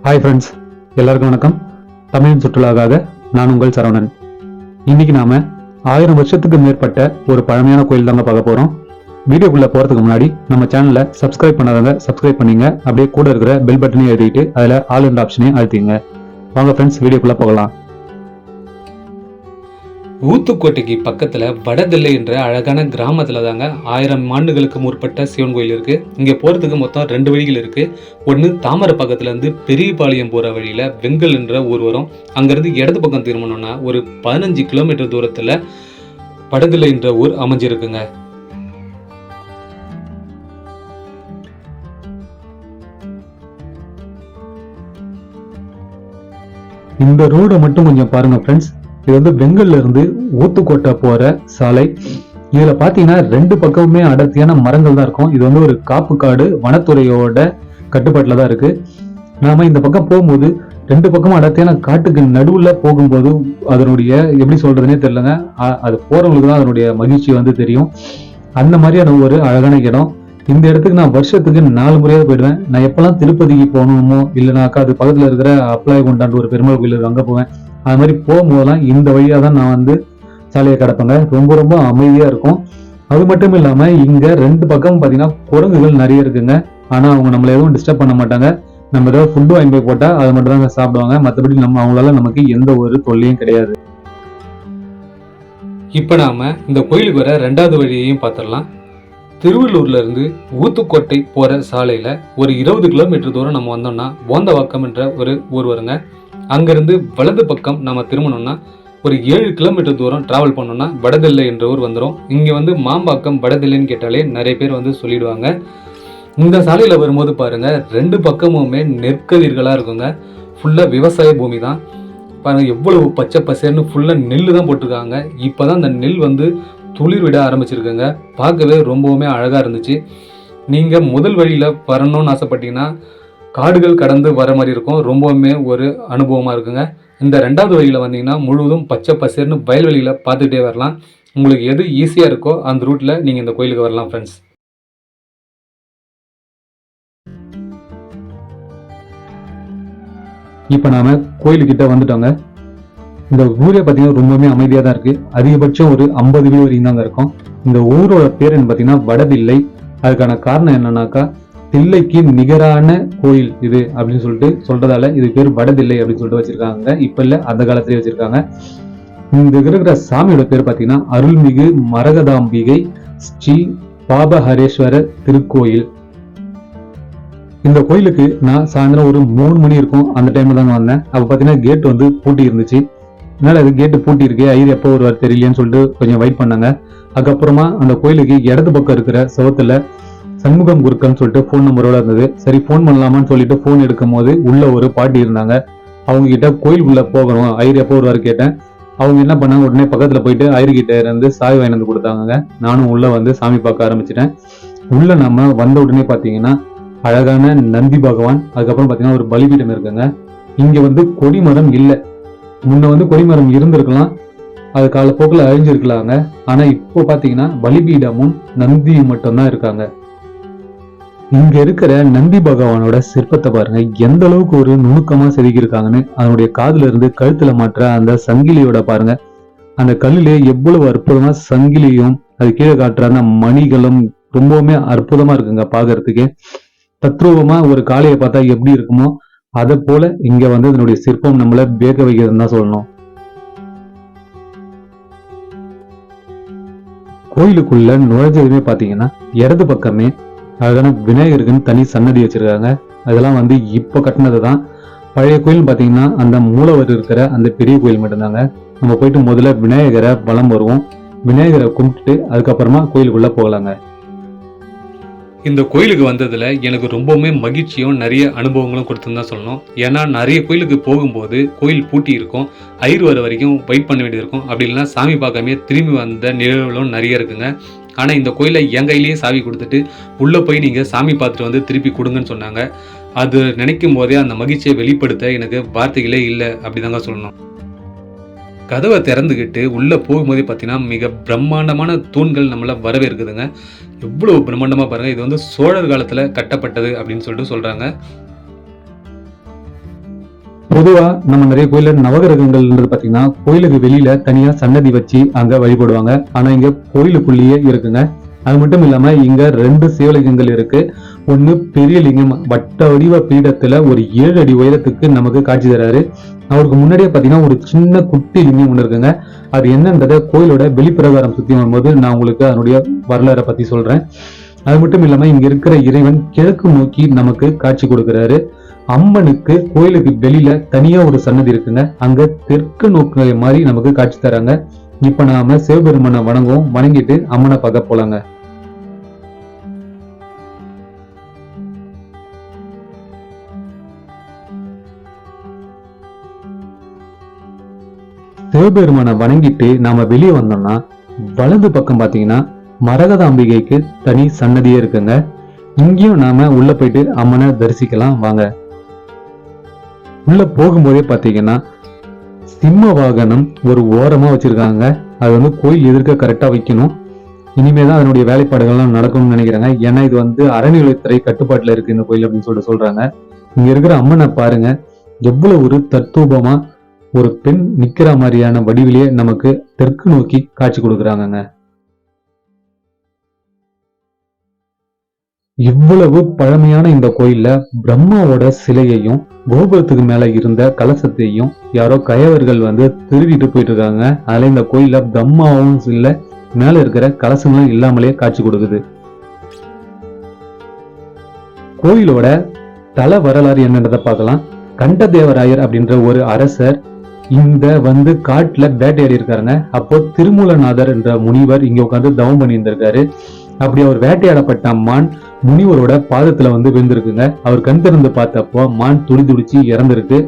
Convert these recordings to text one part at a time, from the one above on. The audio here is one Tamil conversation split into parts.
ஹாய் ஃப்ரெண்ட்ஸ், எல்லாருக்கும் வணக்கம். தமிழின் சுற்றுலாவாக நான் உங்கள் சரவணன். இன்னைக்கு நாம 1000 வருஷத்துக்கு மேற்பட்ட ஒரு பழமையான கோயில் தாங்க பார்க்க போறோம். வீடியோக்குள்ள போறதுக்கு முன்னாடி நம்ம சேனலை சப்ஸ்கிரைப் பண்ணாதவங்க சப்ஸ்கிரைப் பண்ணீங்க. அப்படியே கூட இருக்கிற பெல் பட்டனையும் எழுதிட்டு அதுல ஆல் என்ற ஆப்ஷனையும் அழுத்திங்க. வாங்க ஃப்ரெண்ட்ஸ், வீடியோக்குள்ள போகலாம். ஊத்துக்கோட்டைக்கு பக்கத்துல வடதில்லை என்ற அழகான கிராமத்துல தாங்க 1000 ஆண்டுகளுக்கு முற்பட்ட சிவன் கோயில் இருக்கு. இங்க போறதுக்கு மொத்தம் 2 வழிகள் இருக்கு. ஒன்னு தாமரை பக்கத்துல இருந்து பெரியபாளையம் போற வழியில வெங்கல் என்ற ஊர் வரும். அங்கிருந்து இடது பக்கம் திரும்பணும்னா ஒரு 15 கிலோமீட்டர் தூரத்துல வடதில்லை என்ற ஊர் அமைஞ்சிருக்குங்க. இந்த ரோடை மட்டும் கொஞ்சம் பாருங்க ஃப்ரெண்ட்ஸ். இது வந்து வெங்கல்ல இருந்து ஊத்துக்கோட்டை போற சாலை. இதுல பாத்தீங்கன்னா 2 பக்கமுமே அடர்த்தியான மரங்கள் தான் இருக்கும். இது வந்து ஒரு காப்பு காடு, வனத்துறையோட கட்டுப்பாட்டுல தான் இருக்கு. நாம இந்த பக்கம் போகும்போது 2 பக்கமும் அடர்த்தியான காட்டுக்கு நடுவுல போகும்போது அதனுடைய எப்படி சொல்றதுன்னே தெரியலங்க. அது போறவங்களுக்கு தான் அதனுடைய மகிழ்ச்சி வந்து தெரியும். அந்த மாதிரியான ஒரு அழகான இடம். இந்த இடத்துக்கு நான் வருஷத்துக்கு 4 முறையாவது போயிடுவேன். நான் எப்பெல்லாம் திருப்பதிக்கு போகணுமோ இல்லைனாக்கா அது பக்கத்துல இருக்கிற அப்ளாய் கொண்டாண்டு ஒரு பெருமாள் கோயில் அங்க போவேன். அது மாதிரி போகும்போதெல்லாம் இந்த வழியா தான் நான் வந்து சாலையை கடப்பேங்க. ரொம்ப ரொம்ப அமைதியா இருக்கும். அது மட்டும் இல்லாம இங்க 2 பக்கம் பாத்தீங்கன்னா குரங்குகள் நிறைய இருக்குங்க. ஆனா அவங்க நம்மள எதுவும் டிஸ்டர்ப் பண்ண மாட்டாங்க. நம்ம ஏதாவது ஃபுட்டு வாங்கி போய் போட்டா அதை மட்டும் தாங்க சாப்பிடுவாங்க. மற்றபடி அவங்களால நமக்கு எந்த ஒரு தொல்லையும் கிடையாது. இப்ப நாம இந்த கோயிலுக்கு வர 2வது வழியையும் பார்த்துடலாம். திருவள்ளூர்ல இருந்து ஊத்துக்கோட்டை போற சாலையில ஒரு 20 கிலோமீட்டர் தூரம் நம்ம வந்தோம்னா போந்தவாக்கம் என்ற ஒரு ஊர் வருங்க. அங்கிருந்து வலது பக்கம் நம்ம திரும்பணும்னா ஒரு 7 கிலோமீட்டர் தூரம் டிராவல் பண்ணோம்னா வடதில்லை என்ற ஊர் வந்துடும். இங்க வந்து மாம்பாக்கம் வடதில்லைன்னு கேட்டாலே நிறைய பேர் வந்து சொல்லிடுவாங்க. இந்த சாலையில வரும்போது பாருங்க 2 பக்கமுமே நெற்கதிர்களா இருக்குங்க. ஃபுல்லா விவசாய பூமி தான். பாருங்க எவ்வளவு பச்சை பசேர்னு ஃபுல்லா நெல்லு தான் போட்டிருக்காங்க. இப்பதான் அந்த நெல் வந்து துளிர் விட ஆரம்பிச்சிருக்குங்க. பார்க்கவே ரொம்பவுமே அழகா இருந்துச்சு. நீங்க முதல் வழியில வரணும்னு ஆசைப்பட்டீங்கன்னா காடுகள் கடந்து வர மாதிரி இருக்கும். ரொம்பவுமே ஒரு அனுபவமா இருக்குங்க. இந்த 2வது வழியில வந்தீங்கன்னா முழுவதும் பச்சை பசேர்னு வயல்வெளியில பார்த்துட்டே வரலாம். உங்களுக்கு எது ஈஸியா இருக்கோ அந்த ரூட்ல நீங்க இந்த கோயிலுக்கு வரலாம் ஃப்ரெண்ட்ஸ். இப்ப நாம கோயிலுக்கிட்ட வந்துட்டோங்க. இந்த ஊரே பாத்தீங்கன்னா ரொம்பவுமே அமைதியா தான் இருக்கு. அதிகபட்சம் ஒரு 50 வீடு வரைக்கும் தாங்க இருக்கும். இந்த ஊரோட பேர் என்ன பாத்தீங்கன்னா வடதில்லை. அதுக்கான காரணம் என்னன்னாக்கா தில்லைக்கு நிகரான கோயில் இது அப்படின்னு சொல்லிட்டு சொல்றதால இது பேர் வடதில்லை அப்படின்னு சொல்லிட்டு வச்சிருக்காங்க. இப்ப இல்ல, அந்த காலத்திலேயே வச்சிருக்காங்க. இந்த இருக்கிற சாமியோட பேர் பாத்தீங்கன்னா அருள்மிகு மரகதாம்பிகை ஸ்ரீ பாபஹரேஸ்வரர் திருக்கோயில். இந்த கோயிலுக்கு நான் சாயந்தரம் ஒரு 3 மணி இருக்கும். அந்த டைம்ல தாங்க வந்தேன். அப்ப பாத்தீங்கன்னா கேட் வந்து பூட்டி இருந்துச்சு. அதனால அது கேட்டு பூட்டி இருக்கு, ஐயர் எப்போ ஒருவர் தெரியலையேன்னு சொல்லிட்டு கொஞ்சம் வெயிட் பண்ணாங்க. அதுக்கப்புறமா அந்த கோயிலுக்கு இடது பக்கம் இருக்கிற சுவத்துல சண்முகம் குருக்கள்னு சொல்லிட்டு போன் நம்பரோட இருந்தது. சரி போன் பண்ணலாமான்னு சொல்லிட்டு போன் எடுக்கும் போது உள்ள ஒரு பாட்டி இருந்தாங்க. அவங்க கிட்ட கோயிலுக்குள்ள போகணும், ஐயர் எப்போ ஒருவர் கேட்டேன். அவங்க என்ன பண்ணாங்க, உடனே பக்கத்துல போயிட்டு ஐயர்கிட்ட இருந்து சாவி வாங்கி வந்து கொடுத்தாங்க. நானும் உள்ள வந்து சாமி பார்க்க ஆரம்பிச்சிட்டேன். உள்ள நம்ம வந்த உடனே பாத்தீங்கன்னா அழகான நந்தி பகவான், அதுக்கப்புறம் பாத்தீங்கன்னா ஒரு பலிபீடம் இருக்குங்க. இங்க வந்து கொடிமரம் இல்லை. முன்ன வந்து கொடிமரம் இருந்திருக்கலாம், அது காலப்போக்கில் அழிஞ்சிருக்கலாங்க. ஆனா இப்போ பாத்தீங்கன்னா பலிபீடமும் நந்தியும் மட்டும்தான் இருக்காங்க. இங்க இருக்கிற நந்தி பகவானோட சிற்பத்தை பாருங்க, எந்த அளவுக்கு ஒரு நுணுக்கமா செதுக்கியிருக்காங்கன்னு. அதனுடைய காதுல இருந்து கழுத்துல மாற்ற அந்த சங்கிலியோட பாருங்க, அந்த கல்லிலே எவ்வளவு அற்புதமா சங்கிலியும் அது கீழே காட்டுற அந்த மணிகளும் ரொம்பவுமே அற்புதமா இருக்குங்க பாக்குறதுக்கு. தத்ரூபமா ஒரு காளையை பார்த்தா எப்படி இருக்குமோ அதை போல இங்க வந்து இதனுடைய சிற்பம் நம்மள வேக வைக்கிறதுன்னு தான் சொல்லணும். கோயிலுக்குள்ள நுழைஞ்சதுமே பாத்தீங்கன்னா இடது பக்கமே அழகான விநாயகருக்குன்னு தனி சன்னதி வச்சிருக்காங்க. அதெல்லாம் வந்து இப்ப கட்டினது தான். பழைய கோயில் பாத்தீங்கன்னா அந்த மூலவர் இருக்கிற அந்த பெரிய கோயில் மட்டும்தாங்க. நம்ம போயிட்டு முதல்ல விநாயகரை வலம் வருவோம். விநாயகரை கும்பிட்டுட்டு அதுக்கப்புறமா கோயிலுக்குள்ள போகலாங்க. இந்த கோயிலுக்கு வந்ததுல எனக்கு ரொம்பவுமே மகிழ்ச்சியும் நிறைய அனுபவங்களும் கொடுத்துன்னு தான் சொல்லணும். ஏன்னா நிறைய கோயிலுக்கு போகும்போது கோயில் பூட்டி இருக்கும், ஐயர் வர வரைக்கும் வெயிட் பண்ண வேண்டியது இருக்கும். அப்படி இல்லைன்னா சாமி பார்க்காமே திரும்பி வந்த நிகழ்வுகளும் நிறைய இருக்குங்க. ஆனால் இந்த கோயிலை என் கையிலேயே சாவி கொடுத்துட்டு உள்ளே போய் நீங்கள் சாமி பார்த்துட்டு வந்து திருப்பி கொடுங்கன்னு சொன்னாங்க. அது நினைக்கும் போதே அந்த மகிழ்ச்சியை வெளிப்படுத்த எனக்கு வார்த்தைகளே இல்லை அப்படிதாங்க சொல்லணும். கதவை திறந்துக்கிட்டு உள்ளே போகும்போதே பார்த்தீங்கன்னா மிக பிரம்மாண்டமான தூண்கள் நம்மளை வரவேற்குதுங்க. எவ்வளோ பிரம்மாண்டமாக பாருங்கள். இது வந்து சோழர் காலத்தில் கட்டப்பட்டது அப்படின்னு சொல்லிட்டு சொல்கிறாங்க. பொதுவா நம்ம நிறைய கோயில நவகிரகங்கள்ன்றது பாத்தீங்கன்னா கோயிலுக்கு வெளியில தனியா சன்னதி வச்சு அங்க வழிபடுவாங்க. ஆனா இங்க கோயிலுக்குள்ளேயே இருக்குங்க. அது மட்டும் இல்லாம இங்க 2 சிவலிங்கங்கள் இருக்கு. ஒண்ணு பெரிய லிங்கம் வட்ட வடிவ பீடத்துல ஒரு 7 அடி உயரத்துக்கு நமக்கு காட்சி தராரு. அவருக்கு முன்னாடியே பாத்தீங்கன்னா ஒரு சின்ன குட்டி லிங்கம் ஒண்ணு இருக்குங்க. அது என்னன்றத கோயிலோட வெளிப்பிரகாரம் சுத்தி வரும்போது நான் உங்களுக்கு அதனுடைய வரலாறை பத்தி சொல்றேன். அது மட்டும் இல்லாம இங்க இருக்கிற இறைவன் கிழக்கு நோக்கி நமக்கு காட்சி கொடுக்கிறாரு. அம்மனுக்கு கோயிலுக்கு வெளியில தனியா ஒரு சன்னதி இருக்குங்க. அங்க தெற்கு நோக்கு மாதிரி நமக்கு காட்சி தராங்க. இப்ப நாம சிவபெருமானை வணங்கிட்டு அம்மனை பார்க்க போலாங்க. சிவபெருமானை வணங்கிட்டு நாம வெளியே வந்தோம்னா வலது பக்கம் பாத்தீங்கன்னா மரகத அம்பிகைக்கு தனி சன்னதியே இருக்குங்க. இங்கேயும் நாம உள்ள போயிட்டு அம்மனை தரிசிக்கலாம் வாங்க. உள்ள போகும்போதே பாத்தீங்கன்னா சிம்ம வாகனம் ஒரு ஓரமா வச்சிருக்காங்க. அது கோயில் எதிர்க்க கரெக்டா வைக்கணும். இனிமேதான் அதனுடைய வேலைப்பாடுகள்லாம் நடக்கும்னு நினைக்கிறாங்க. ஏன்னா இது அறநிலையத்துறை கட்டுப்பாட்டுல இருக்கு இந்த கோயில் அப்படின்னு சொல்றாங்க. இங்க இருக்கிற அம்மனை பாருங்க, எவ்வளவு ஒரு தத்துவமா ஒரு பெண் நிக்கிற மாதிரியான வடிவிலேயே நமக்கு தெற்கு நோக்கி காட்சி கொடுக்குறாங்க. இவ்வளவு பழமையான இந்த கோயில்ல பிரம்மாவோட சிலையையும் கோபுரத்துக்கு மேல இருந்த கலசத்தையும் யாரோ கயவர்கள் திருடிட்டு போயிட்டு இருக்காங்க. அதுல இந்த கோயில்ல பிரம்மாவும் இல்ல, மேல இருக்கிற கலசங்களும் இல்லாமலே காட்சி கொடுக்குது. கோயிலோட தல வரலாறு என்னன்றதை பார்க்கலாம். கண்டதேவராயர் அப்படின்ற ஒரு அரசர் இந்த காட்டுல வேட்டையாடி இருக்காருங்க. அப்போ திருமூலநாதர் என்ற முனிவர் இங்க உட்காந்து தவம் பண்ணி இருந்திருக்காரு. அப்படி அவர் வேட்டையாடப்பட்ட மான் முனிவரோட பாதத்துல விழுந்திருக்குங்க. அவர் கண் திறந்து பார்த்தப்போ மான் துடிச்சு இறந்திருக்கு.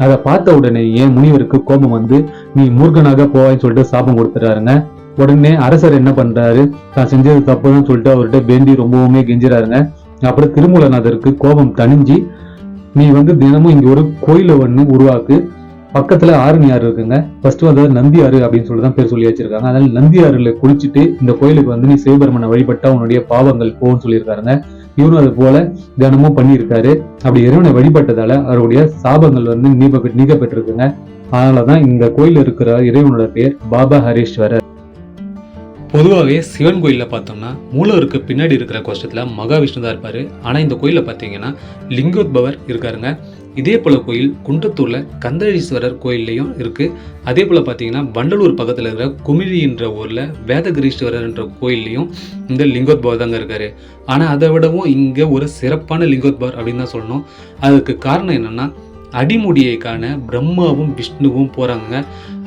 அதை பார்த்த உடனேயே முனிவருக்கு கோபம் நீ மூர்க்கனாக போவான்னு சொல்லிட்டு சாபம் கொடுத்துறாருங்க. உடனே அரசர் என்ன பண்றாரு, தான் செஞ்சது தப்புன்னு சொல்லிட்டு அவர்கிட்ட வேண்டி ரொம்பவுமே கெஞ்சுறாருங்க. அப்புறம் திருமூலநாதருக்கு கோபம் தணிஞ்சு நீ தினமும் இங்க ஒரு கோயில உருவாக்கு, பக்கத்துல ஆரணி ஆறு இருக்குங்க. ஃபர்ஸ்ட் நந்தி ஆறு அப்படின்னு சொல்லிதான் பேர் சொல்லி வச்சிருக்காங்க. அதனால நந்தி ஆறுல குளிச்சுட்டு இந்த கோயிலுக்கு நீ சிவபெருமனை வழிபட்டா உன்னுடைய பாவங்கள் போன்னு சொல்லியிருக்காருங்க. இவரும் அது போல தினமும் பண்ணியிருக்காரு. அப்படி இறைவனை வழிபட்டதால அவருடைய சாபங்கள் நீக்கப்பட்டிருக்குங்க. அதனாலதான் இந்த கோயில் இருக்கிற இறைவனோட பேர் பாபா ஹரீஸ்வரர். பொதுவாகவே சிவன் கோயிலில் பார்த்தோம்னா மூலவருக்கு பின்னாடி இருக்கிற கோஷ்டத்தில் மகாவிஷ்ணு தான் இருப்பார். ஆனால் இந்த கோயிலில் பார்த்தீங்கன்னா லிங்கோத்பவர் இருக்காருங்க. இதே போல் கோயில் குன்றத்தூரில் கந்தழீஸ்வரர் கோயில்லையும் இருக்குது. அதே போல் பார்த்தீங்கன்னா வண்டலூர் பக்கத்தில் இருக்கிற குமிழி என்ற ஊரில் வேதகிரீஸ்வரர் என்ற கோயில்லையும் இந்த லிங்கோத்பவர் தாங்க இருக்கார். ஆனால் அதை விடவும் இங்கே ஒரு சிறப்பான லிங்கோத்பவர் அப்படின்னு தான் சொல்லணும். அதுக்கு காரணம் என்னென்னா அடிமுடியை காண பிரம்மாவும் விஷ்ணுவும் போகிறாங்க.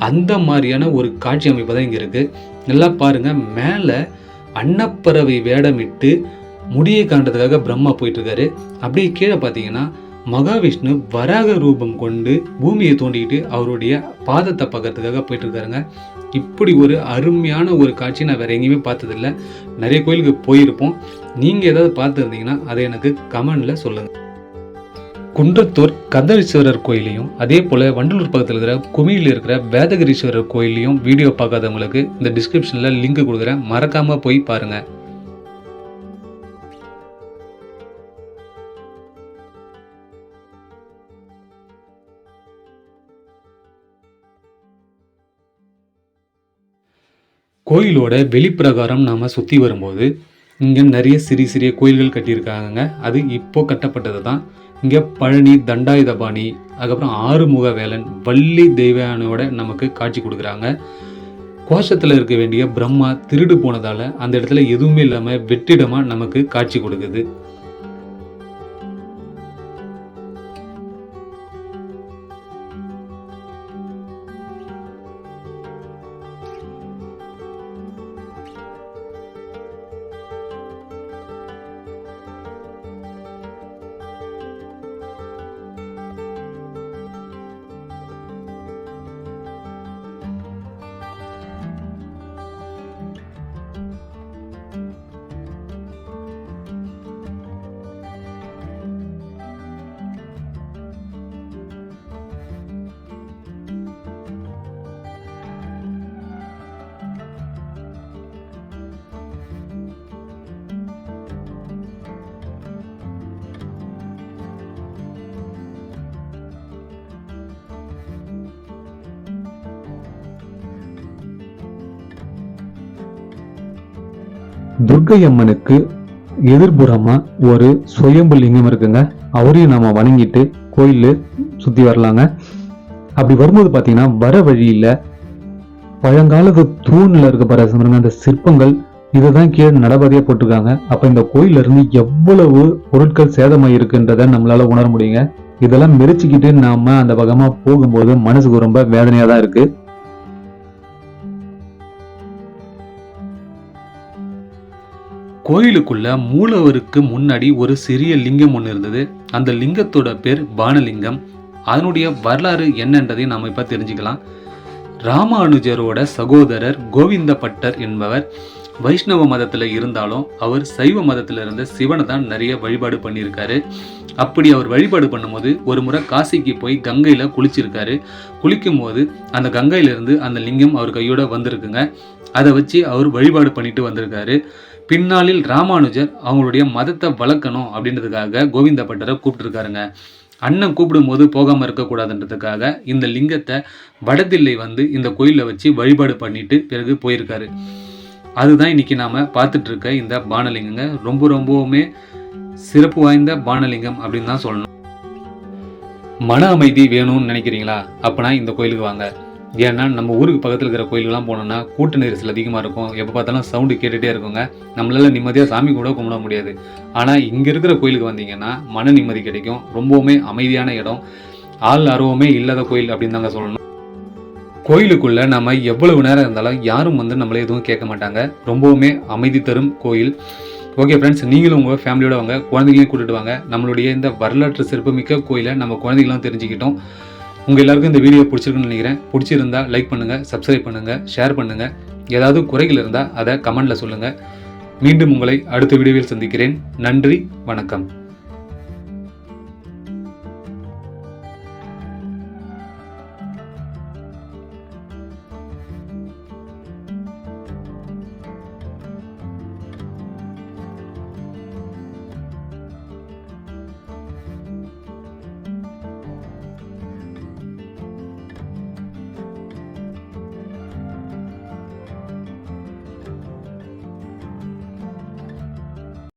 அந்த மாதிரியான ஒரு காட்சி அமைப்பு தான் இங்கே இருக்குது. நல்லா பாருங்க, மேலே அன்னப்பறவை வேடமிட்டு முடியை காண்றதுக்காக பிரம்மா போயிட்டு இருக்காரு. அப்படியே கீழே பார்த்தீங்கன்னா மகாவிஷ்ணு வராக ரூபம் கொண்டு பூமியை தோண்டிக்கிட்டு அவருடைய பாதத்தை பார்க்கறதுக்காக போயிட்டு இருக்காருங்க. இப்படி ஒரு அருமையான ஒரு காட்சி நான் வேற எங்கேயுமே பார்த்ததில்லை. நிறைய கோயிலுக்கு போயிருப்போம். நீங்கள் ஏதாவது பார்த்துருந்தீங்கன்னா அதை எனக்கு கமெண்ட்ல சொல்லுங்க. குன்றத்தூர் கந்தழீஸ்வரர் கோயிலையும் அதே போல் வண்டலூர் பக்கத்தில் இருக்கிற குமிழியில் இருக்கிற வேதகிரீஸ்வரர் கோயிலையும் வீடியோ பார்க்காதவங்களுக்கு இந்த டிஸ்கிரிப்ஷனில் லிங்க் கொடுக்குறேன், மறக்காமல் போய் பாருங்கள். கோயிலோட வெளிப்பிரகாரம் நாம் சுற்றி வரும்போது இங்கே நிறைய சிறிய கோயில்கள் கட்டியிருக்காங்க. அது இப்போ கட்டப்பட்டது தான். இங்கே பழனி, தண்டாயுதபாணி, அதுக்கப்புறம் ஆறுமுக வேலன், வள்ளி தெய்வானையோட நமக்கு காட்சி கொடுக்குறாங்க. கோஷத்தில் இருக்க வேண்டிய பிரம்மா திருடு போனதால் அந்த இடத்துல எதுவுமே இல்லாமல் வெற்றிடமாக நமக்கு காட்சி கொடுக்குது. துர்க்கை அம்மனுக்கு எதிர்புறமா ஒரு சுயம்பு லிங்கம் இருக்குங்க. அவரையும் நாம வணங்கிட்டு கோயிலு சுத்தி வரலாங்க. அப்படி வரும்போது பாத்தீங்கன்னா வர வழியில பழங்காலத்து தூண்ல இருக்க பாருங்க அந்த சிற்பங்கள் இதுதான் கீழே நடபாதையா போட்டிருக்காங்க. அப்ப இந்த கோயில்ல இருந்து எவ்வளவு பொருட்கள் சேதமாயிருக்குன்றத நம்மளால உணர முடியுங்க. இதெல்லாம் மெரிச்சுக்கிட்டு நாம அந்த பக்கமா போகும்போது மனசுக்கு ரொம்ப வேதனையா தான் இருக்கு. கோயிலுக்குள்ள மூலவருக்கு முன்னாடி ஒரு சிறிய லிங்கம் ஒன்று இருந்தது. அந்த லிங்கத்தோட பேர் பானலிங்கம். அதனுடைய வரலாறு என்னன்றதையும் நாம இப்ப தெரிஞ்சுக்கலாம். ராமானுஜரோட சகோதரர் கோவிந்த பட்டர் என்பவர் வைஷ்ணவ மதத்துல இருந்தாலும் அவர் சைவ மதத்துல இருந்த சிவனை தான் நிறைய வழிபாடு பண்ணியிருக்காரு. அப்படி அவர் வழிபாடு பண்ணும்போது ஒரு முறை காசிக்கு போய் கங்கையில குளிச்சிருக்காரு. குளிக்கும் போது அந்த கங்கையில இருந்து அந்த லிங்கம் அவர் கையோட வந்திருக்குங்க. அதை வச்சு அவர் வழிபாடு பண்ணிட்டு வந்திருக்காரு. பின்னாளில் ராமானுஜர் அவங்களுடைய மதத்தை வளர்க்கணும் அப்படின்றதுக்காக கோவிந்த பட்டரை கூப்பிட்டுருக்காருங்க. அண்ணன் கூப்பிடும் போது போகாம இருக்கக்கூடாதுன்றதுக்காக இந்த லிங்கத்தை வடதில்லை வந்து இந்த கோயிலில் வச்சு வழிபாடு பண்ணிட்டு பிறகு போயிருக்காரு. அதுதான் இன்னைக்கு நாம பார்த்துட்டு இருக்க இந்த பானலிங்கங்க. ரொம்பவுமே சிறப்பு வாய்ந்த பானலிங்கம் அப்படின்னு தான் சொல்லணும். மன அமைதி வேணும்னு நினைக்கிறீங்களா? அப்பனா இந்த கோயிலுக்கு வாங்க. ஏன்னா நம்ம ஊருக்கு பக்கத்தில் இருக்கிற கோயிலுக்கெல்லாம் போனோம்னா கூட்ட நெரிசல் அதிகமாக இருக்கும். எப்போ பார்த்தாலும் சவுண்டு கேட்டுகிட்டே இருக்குங்க. நம்மளால நிம்மதியாக சாமி கூட கும்பிட முடியாது. ஆனால் இங்கே இருக்கிற கோயிலுக்கு வந்தீங்கன்னா மன நிம்மதி கிடைக்கும். ரொம்பவுமே அமைதியான இடம், ஆள் அருவமே இல்லாத கோயில் அப்படின்னு தாங்க சொல்லணும். கோயிலுக்குள்ள நம்ம எவ்வளவு நேரம் இருந்தாலும் யாரும் வந்து நம்மளே எதுவும் கேட்க மாட்டாங்க. ரொம்பவுமே அமைதி தரும் கோயில். ஓகே ஃப்ரெண்ட்ஸ், நீங்களும் உங்கள் ஃபேமிலியோட வாங்க, குழந்தைங்களையும் கூட்டிட்டு வாங்க. நம்மளுடைய இந்த வரலாற்று சிறப்புமிக்க கோயிலை நம்ம குழந்தைங்களாம் தெரிஞ்சுக்கிட்டோம். உங்கள் எல்லாருக்கும் இந்த வீடியோ பிடிச்சிருக்குன்னு நினைக்கிறேன். பிடிச்சிருந்தா லைக் பண்ணுங்கள், சப்ஸ்கிரைப் பண்ணுங்கள், ஷேர் பண்ணுங்கள். ஏதாவது குறைகள் இருந்தால் அதை கமெண்டில் சொல்லுங்கள். மீண்டும் உங்களை அடுத்த வீடியோவில் சந்திக்கிறேன். நன்றி, வணக்கம்.